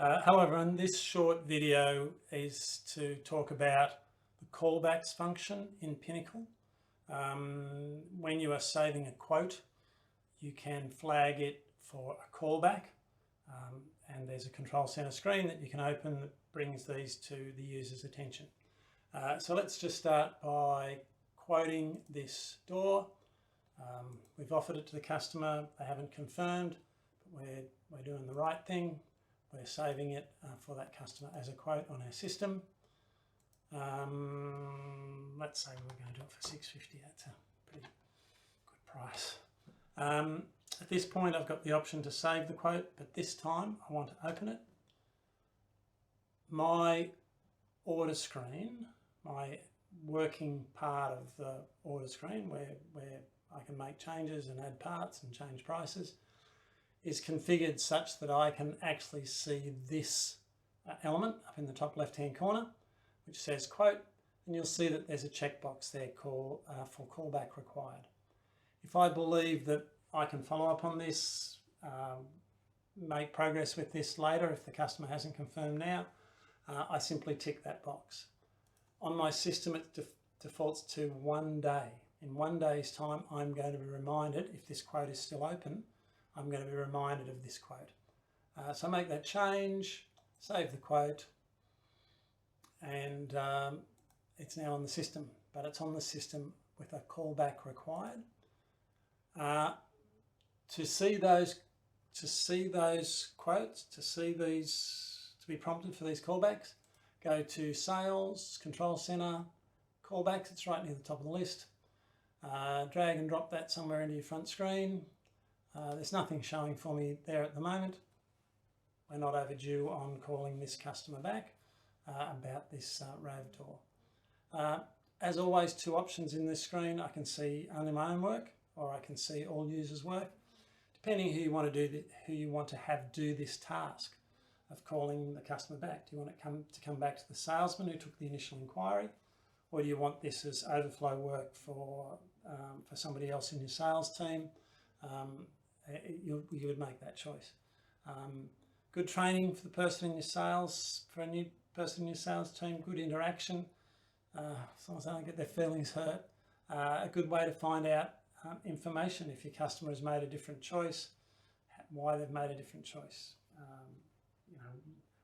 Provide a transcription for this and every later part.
However, in this short video is to talk about the callbacks function in Pinnacle. When you are saving a quote, you can flag it for a callback, and there's a control center screen that you can open that brings these to the user's attention. So let's just start by quoting this door. We've offered it to the customer, they haven't confirmed, but we're doing the right thing. We're saving it for that customer as a quote on our system. Let's say we're going to do it for $6.50. That's a pretty good price. At this point, I've got the option to save the quote, but this time I want to open it. My order screen, my working part of the order screen where I can make changes and add parts and change prices, is configured such that I can actually see this element up in the top left-hand corner, which says quote, and you'll see that there's a checkbox there for callback required. If I believe that I can follow up on this, make progress with this later if the customer hasn't confirmed now, I simply tick that box. On my system, it defaults to 1 day. In 1 day's time, I'm going to be reminded, if this quote is still open, I'm going to be reminded of this quote. So make that change, save the quote, and it's now on the system, but it's on the system with a callback required. To see those quotes, to be prompted for these callbacks, go to Sales, Control Center, Callbacks. It's right near the top of the list. Drag and drop that somewhere into your front screen. There's nothing showing for me there at the moment. We're not overdue on calling this customer back about this RAV door. As always, two options in this screen. I can see only my own work, or I can see all users' work, depending who you want to have do this task of calling the customer back. Do you want it to come back to the salesman who took the initial inquiry, or do you want this as overflow work for somebody else in your sales team? You would make that choice. Good training for the person in your sales, for a new person in your sales team, good interaction, as long as they don't get their feelings hurt. A good way to find out information if your customer has made a different choice, why they've made a different choice.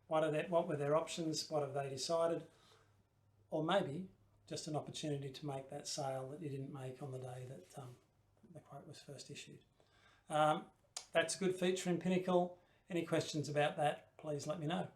What were their options, what have they decided, or maybe just an opportunity to make that sale that you didn't make on the day that the quote was first issued. That's a good feature in Pinnacle. Any questions about that, please let me know.